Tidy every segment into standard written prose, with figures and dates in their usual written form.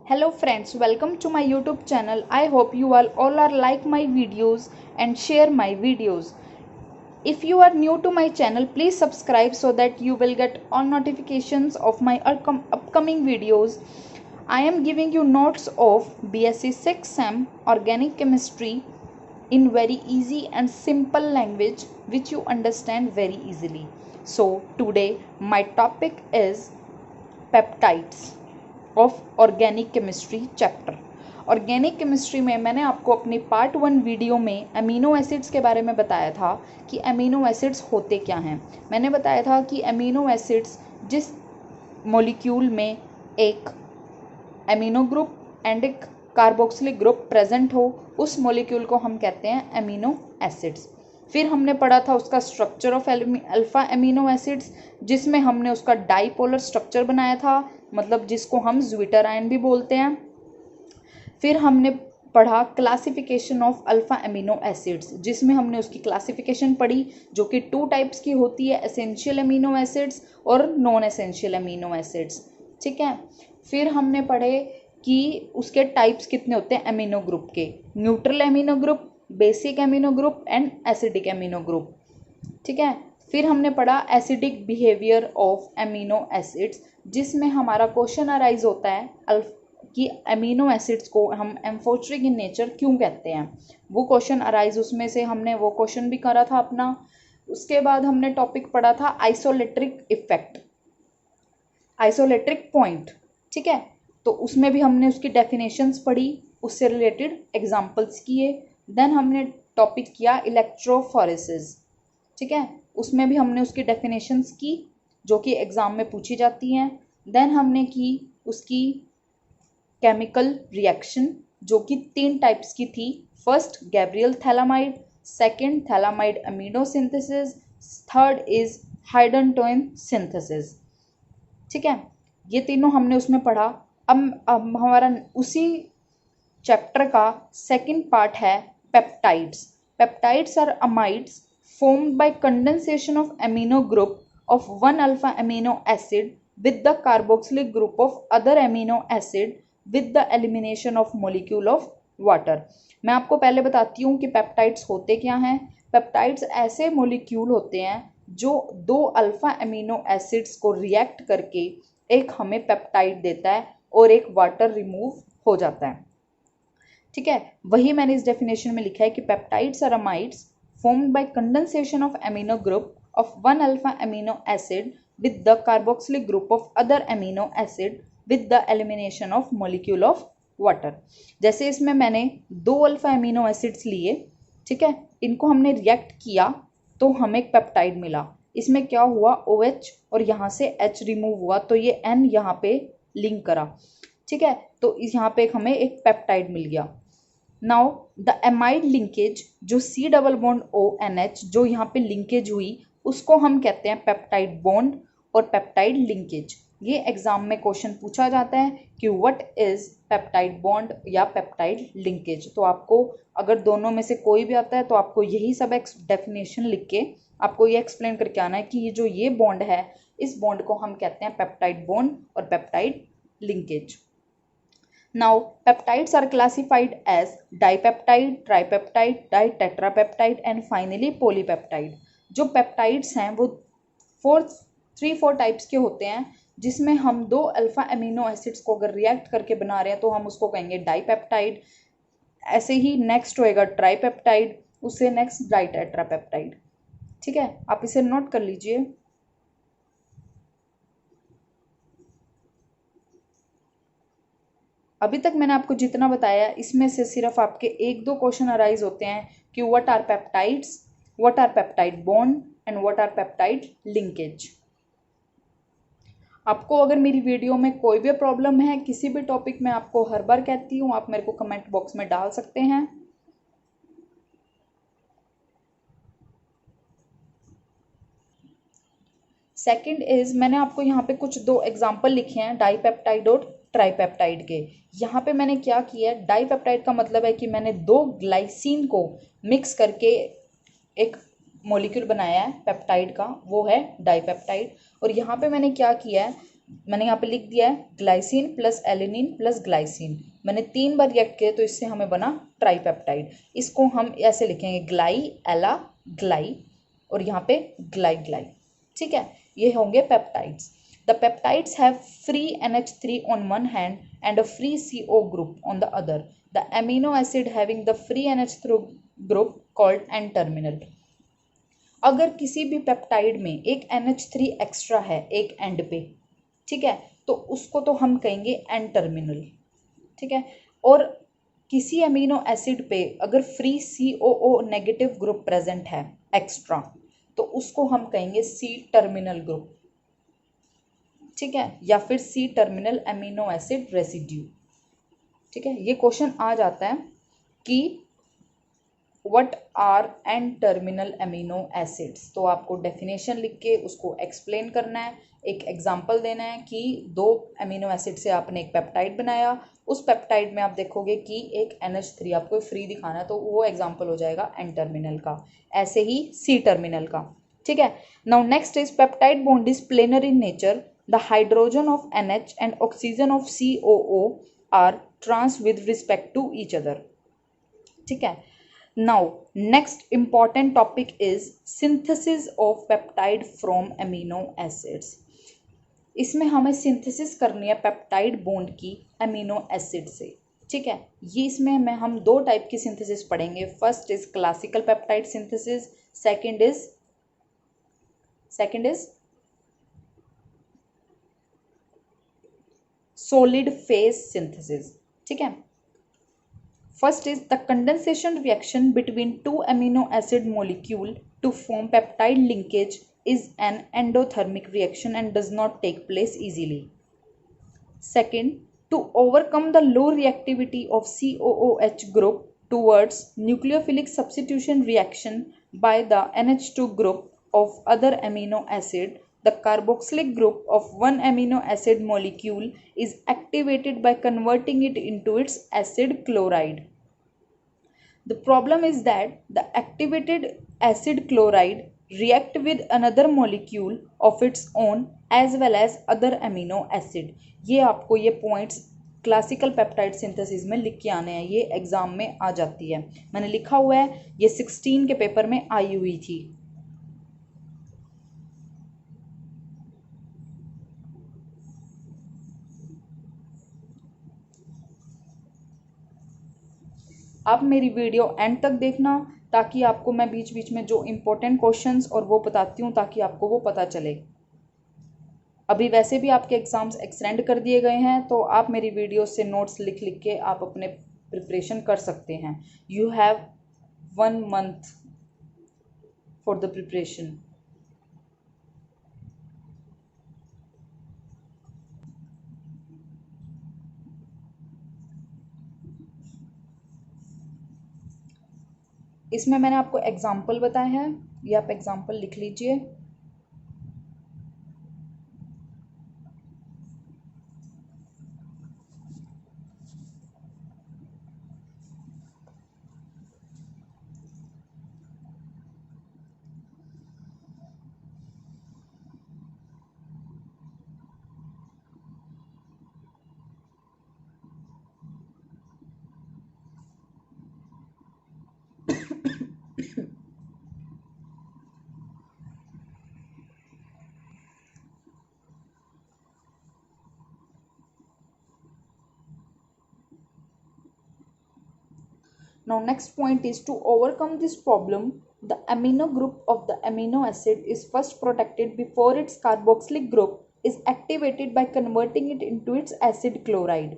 Hello friends, welcome to my YouTube channel. I hope you all are like my videos and share my videos. If you are new to my channel, please subscribe so that you will get all notifications of my upcoming videos. I am giving you notes of BSc 6th Sem Organic Chemistry in very easy and simple language which you understand very easily. So today my topic is peptides of organic chemistry chapter. Organic chemistry में मैंने आपको अपनी part 1 video में amino acids के बारे में बताया था कि अमीनो एसिड्स होते क्या हैं। मैंने बताया था कि अमीनो एसिड्स जिस मॉलिक्यूल में एक अमीनो ग्रुप एंड एक कार्बोक्सिलिक ग्रुप प्रेजेंट हो उस मॉलिक्यूल को हम कहते हैं अमीनो एसिड्स। फिर हमने पढ़ा था उसका structure of alpha amino acids जिसमें हमने उसका डाईपोलर स्ट्रक्चर बनाया था, मतलब जिसको हम ज्विटर आयन भी बोलते हैं। फिर हमने पढ़ा classification of alpha amino acids जिसमें हमने उसकी क्लासिफिकेशन पढ़ी जो कि 2 टाइप्स की होती है, एसेंशियल अमीनो एसिड्स और नॉन एसेंशियल अमीनो एसिड्स। ठीक है। फिर हमने पढ़े कि उसके टाइप्स कितने होते हैं अमीनो ग्रुप के, neutral amino group, basic amino group and acidic amino group. ठीक है। फिर हमने पढ़ा acidic behaviour of amino acids जिसमें हमारा क्वेश्चन अराइज होता है कि अमीनो एसिड्स को हम एम्फोटेरिक इन नेचर क्यों कहते हैं। वो क्वेश्चन अराइज उसमें से हमने वो क्वेश्चन भी करा था अपना। उसके बाद हमने टॉपिक पढ़ा था आइसोलेट्रिक इफेक्ट, आइसोलेट्रिक पॉइंट। ठीक है। तो उसमें भी हमने उसकी डेफिनेशंस पढ़ी, उससे रिलेटेड एग्जाम्पल्स किए। देन हमने टॉपिक किया इलेक्ट्रोफोरेसिस। ठीक है। उसमें भी हमने उसकी डेफिनेशंस की जो कि एग्ज़ाम में पूछी जाती हैं। देन हमने की उसकी केमिकल रिएक्शन जो कि 3 टाइप्स की थी। First Gabriel phthalimide, second phthalimide amino synthesis, third is hydantoin synthesis. ठीक है। ये तीनों हमने उसमें पढ़ा। अब हमारा उसी चैप्टर का सेकंड पार्ट है peptides. Peptides are amides formed by condensation of amino group of one alpha amino acid with the carboxylic group of other amino acid with the elimination of molecule of water। मैं आपको पहले बताती हूँ कि peptides होते क्या हैं। Peptides ऐसे मोलिक्यूल होते हैं जो 2 अल्फा अमीनो एसिड्स को रिएक्ट करके एक हमें पेप्टाइड देता है और एक वाटर रिमूव हो जाता है। ठीक है। वही मैंने इस डेफिनेशन में लिखा है कि peptides are amides formed by condensation of amino group of one alpha amino acid with the carboxylic group of other amino acid with the elimination of molecule of water। जैसे इसमें मैंने 2 अल्फा अमीनो एसिड्स लिए, ठीक है, इनको हमने react किया तो हमें एक पेप्टाइड मिला। इसमें क्या हुआ, OH और यहाँ से H रिमूव हुआ तो ये N यहाँ पे लिंक करा। ठीक है। तो यहाँ पे हमें एक पेप्टाइड मिल गया। नाउ द एमाइड लिंकेज जो C डबल बॉन्ड ONH जो यहाँ पे लिंकेज हुई उसको हम कहते हैं पेप्टाइड बॉन्ड और पेप्टाइड लिंकेज। ये एग्जाम में क्वेश्चन पूछा जाता है कि व्हाट इज पेप्टाइड बॉन्ड या पेप्टाइड लिंकेज। तो आपको अगर दोनों में से कोई भी आता है तो आपको यही सब डेफिनेशन लिख के आपको ये एक्सप्लेन करके आना है कि ये बॉन्ड है, इस बॉन्ड को हम कहते हैं पेप्टाइड बॉन्ड और peptide linkage. Now, peptides are classified as dipeptide, tripeptide, ditetrapeptide and finally polypeptide। जो पेप्टाइड्स हैं वो 3-4 टाइप्स के होते हैं जिसमें हम 2 अल्फा अमीनो एसिड्स को अगर रिएक्ट करके बना रहे हैं तो हम उसको कहेंगे डाइपेप्टाइड। ऐसे ही नेक्स्ट होएगा ट्राइपेप्टाइड, उससे नेक्स्ट डाइटेट्रापेप्टाइड। ठीक है। आप इसे नोट कर लीजिए। अभी तक मैंने आपको जितना बताया इसमें से सिर्फ आपके 1-2 क्वेश्चन अराइज होते हैं कि what are peptides, what are peptide bond and what are peptide linkage. आपको अगर मेरी वीडियो में कोई भी प्रॉब्लम है किसी भी टॉपिक में, आपको हर बार कहती हूँ आप मेरे को कमेंट बॉक्स में डाल सकते हैं। सेकंड इज मैंने आपको यहाँ पे कुछ 2 एग्जाम्पल लिखे हैं डाइपेप्टाइड और ट्राइपेप्टाइड के। यहाँ पे मैंने क्या किया है, डाइपेप्टाइड का मतलब है कि मैंने 2 ग्लाइसिन को मिक्स करके एक मॉलिक्यूल बनाया है पेप्टाइड का, वो है डाइपेप्टाइड। और यहाँ पे मैंने क्या किया है, मैंने यहाँ पे लिख दिया है glycine plus alanine plus glycine, मैंने 3 बार रिएक्ट किया तो इससे हमें बना ट्राईपेप्टाइड। इसको हम ऐसे लिखेंगे ग्लाई एला ग्लाई और यहाँ पे ग्लाई ग्लाई, ठीक है। ये होंगे peptides. The peptides have free NH3 on one hand and a free CO group on the other. The amino acid having the free NH3 group called N-terminal. अगर किसी भी पेप्टाइड में एक NH3 एक्स्ट्रा है एक एंड पे, ठीक है, तो उसको तो हम कहेंगे एन टर्मिनल, ठीक है। और किसी अमीनो एसिड पे अगर free COO negative group present है एक्स्ट्रा, तो उसको हम कहेंगे C टर्मिनल ग्रुप, ठीक है, या फिर C terminal amino acid residue, ठीक है। ये क्वेश्चन आ जाता है कि what are N terminal amino acids, तो आपको डेफिनेशन लिख के उसको एक्सप्लेन करना है, एक एग्जांपल देना है कि 2 अमीनो एसिड से आपने एक पेप्टाइड बनाया, उस पेप्टाइड में आप देखोगे कि एक NH3 आपको फ्री दिखाना है, तो वो एग्जांपल हो जाएगा एन टर्मिनल का, ऐसे ही C टर्मिनल का, ठीक है। Now next is peptide bond is planar in nature, the hydrogen of NH and oxygen of COO are trans with respect to each other, ठीक है। Now, next important topic is synthesis of peptide from amino acids. इसमें हमें synthesis करनी है peptide bond की amino acid से, ठीक है। ये इसमें हम 2 टाइप की सिंथेसिस पढ़ेंगे। First is classical peptide synthesis, second is solid phase synthesis, ठीक है। First is the condensation reaction between 2 amino acid molecule to form peptide linkage is an endothermic reaction and does not take place easily. Second, to overcome the low reactivity of COOH group towards nucleophilic substitution reaction by the NH2 group of other amino acid, the carboxylic group of one amino acid molecule is activated by converting it into its acid chloride. The problem is that the activated acid chloride react with another molecule of its own as well as other amino acid. ये आपको ये points classical peptide synthesis में लिख के आने हैं, ये exam में आ जाती है, मैंने लिखा हुआ है, ये 16 के पेपर में आई हुई थी। आप मेरी वीडियो एंड तक देखना ताकि आपको मैं बीच बीच में जो इम्पोर्टेंट क्वेश्चंस और वो बताती हूँ ताकि आपको वो पता चले। अभी वैसे भी आपके एग्ज़ाम्स एक्सटेंड कर दिए गए हैं, तो आप मेरी वीडियो से नोट्स लिख लिख के आप अपने प्रिपरेशन कर सकते हैं। You have 1 month for the preparation. इसमें मैंने आपको एग्जाम्पल बताया है, ये आप एग्जाम्पल लिख लीजिए। Now next point is to overcome this problem, the amino group of the amino acid is first protected before its carboxylic group is activated by converting it into its acid chloride.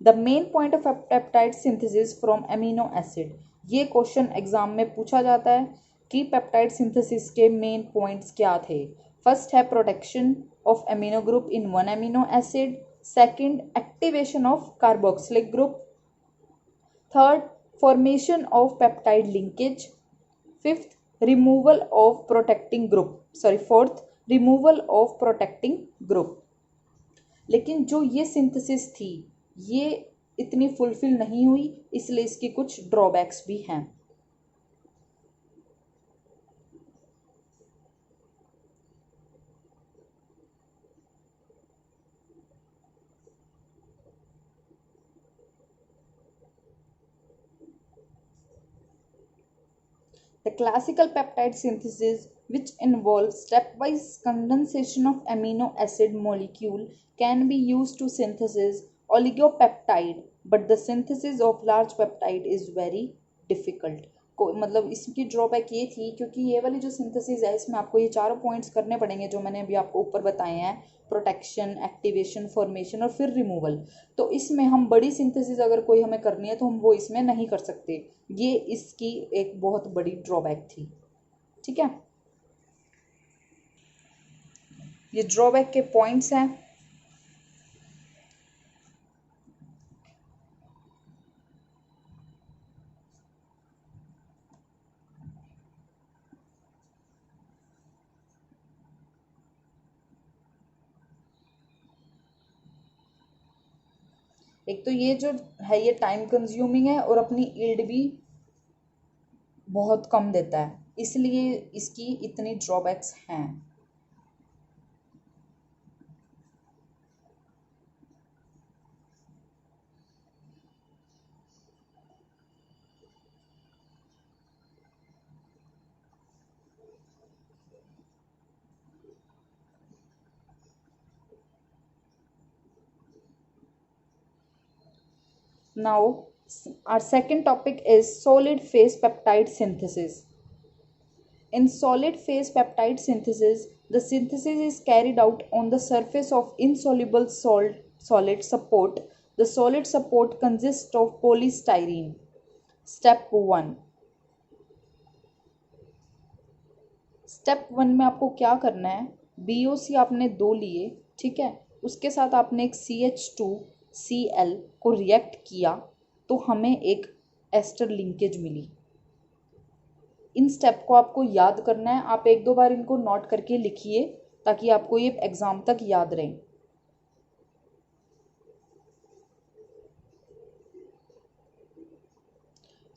The main point of peptide synthesis from amino acid. ये question exam में पूछा जाता है कि peptide synthesis के main points क्या थे। First है protection of amino group in one amino acid, second activation of carboxylic group, third formation of peptide linkage, fifth removal of protecting group, fourth removal of protecting group। लेकिन जो ये synthesis थी ये इतनी fulfil नहीं हुई, इसलिए इसकी कुछ ड्रॉबैक्स भी हैं। The classical peptide synthesis, which involves stepwise condensation of amino acid molecule, can be used to synthesize oligopeptide, but the synthesis of large peptide is very difficult. मतलब इसकी ड्रॉबैक ये थी क्योंकि ये वाली जो सिंथेसिस है इसमें आपको ये चारों पॉइंट्स करने पड़ेंगे जो मैंने अभी आपको ऊपर बताए हैं, प्रोटेक्शन, एक्टिवेशन, फॉर्मेशन और फिर रिमूवल। तो इसमें हम बड़ी सिंथेसिस अगर कोई हमें करनी है तो हम वो इसमें नहीं कर सकते, ये इसकी एक बहुत बड़ी ड्रॉबैक थी। ठीक है, ये ड्रॉबैक के पॉइंट्स हैं। एक तो ये जो है ये टाइम कंज्यूमिंग है और अपनी यील्ड भी बहुत कम देता है, इसलिए इसकी इतनी ड्रॉबैक्स हैं। Now, our second topic is solid phase peptide synthesis. In solid phase peptide synthesis, the synthesis is carried out on the surface of insoluble solid support. The solid support consists of polystyrene. Step 1. Step 1 में आपको क्या करना है, BOC आपने 2 लिए, ठीक है, उसके साथ आपने एक CH2Cl को रिएक्ट किया तो हमें एक एस्टर लिंकेज मिली। इन स्टेप को आपको याद करना है, आप एक दो बार इनको नोट करके लिखिए ताकि आपको ये एग्जाम तक याद रहे।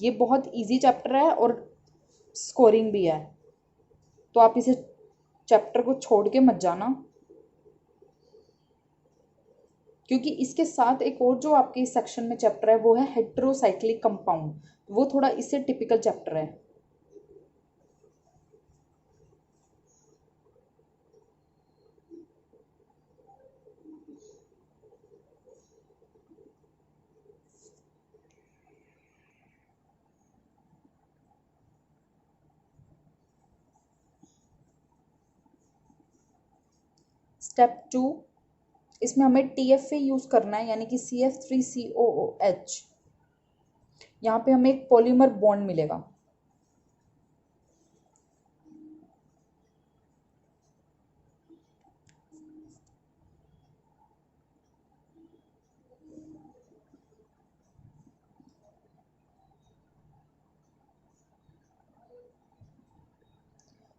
ये बहुत इजी चैप्टर है और स्कोरिंग भी है, तो आप इसे चैप्टर को छोड़ के मत जाना, क्योंकि इसके साथ एक और जो आपके इस सेक्शन में चैप्टर है वो है हेटेरोसाइक्लिक कंपाउंड, वो थोड़ा इससे टिपिकल चैप्टर है। स्टेप 2, इसमें हमें TFA यूज करना है, यानी कि CF3COOH। यहाँ पे हमें एक पॉलीमर बॉन्ड मिलेगा।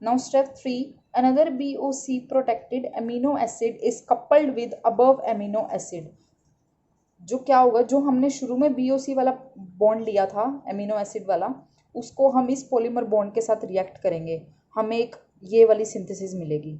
Now step 3, another BOC protected amino acid is coupled with above amino acid। जो क्या होगा, जो हमने शुरू में BOC वाला बॉन्ड लिया था एमिनो एसिड वाला, उसको हम इस पॉलीमर बॉन्ड के साथ रिएक्ट करेंगे, हमें एक ये वाली सिंथेसिस मिलेगी।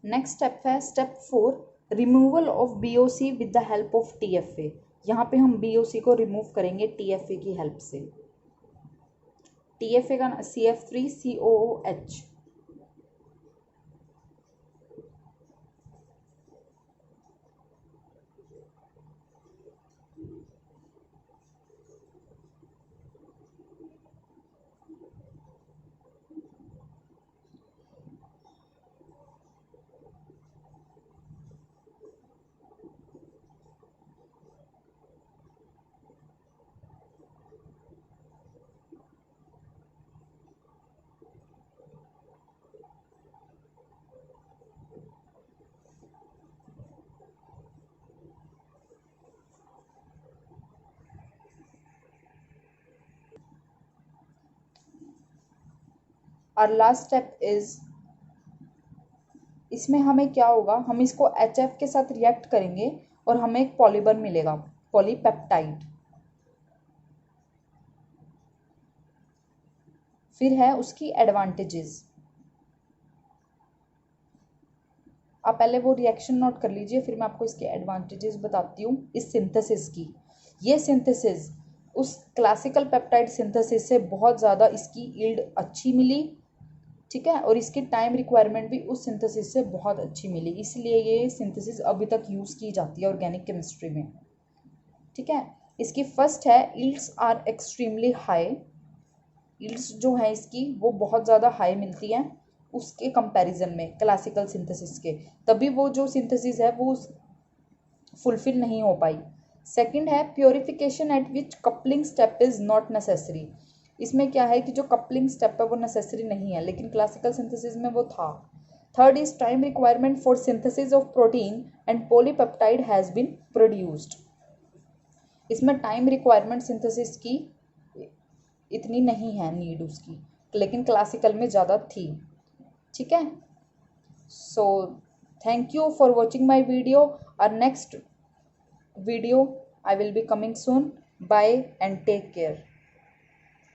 नेक्स्ट स्टेप है step 4, removal of BOC with the help of TFA। यहाँ पे हम BOC को रिमूव करेंगे TFA की हेल्प से। TFA का CF3COOH। और लास्ट स्टेप इज, इसमें हमें क्या होगा, हम इसको HF के साथ रिएक्ट करेंगे और हमें एक पॉलीमर मिलेगा, पॉलीपेप्टाइड। फिर है उसकी एडवांटेजेस। आप पहले वो रिएक्शन नोट कर लीजिए, फिर मैं आपको इसके एडवांटेजेस बताती हूँ इस सिंथेसिस की। ये सिंथेसिस उस क्लासिकल पेप्टाइड सिंथेसिस से बहुत ज़्यादा इसकी यील्ड अच्छी मिली, ठीक है, और इसकी टाइम रिक्वायरमेंट भी उस सिंथेसिस से बहुत अच्छी मिली, इसलिए ये सिंथेसिस अभी तक यूज़ की जाती है ऑर्गेनिक केमिस्ट्री में, ठीक है। इसकी फर्स्ट है yields are extremely high. Yields जो है इसकी वो बहुत ज़्यादा हाई मिलती हैं उसके कंपैरिजन में क्लासिकल सिंथेसिस के, तभी वो जो सिंथेसिस है वो फुलफिल नहीं हो पाई। सेकंड है purification eight which coupling step is not necessary. इसमें क्या है कि जो कपलिंग स्टेप है वो नेसेसरी नहीं है, लेकिन क्लासिकल सिंथेसिस में वो था। Third is time requirement for synthesis of protein and polypeptide has been produced. इसमें टाइम रिक्वायरमेंट सिंथेसिस की इतनी नहीं है नीड उसकी, लेकिन क्लासिकल में ज़्यादा थी, ठीक है। So thank you for watching my video. और next video I will be coming soon. Bye and take care.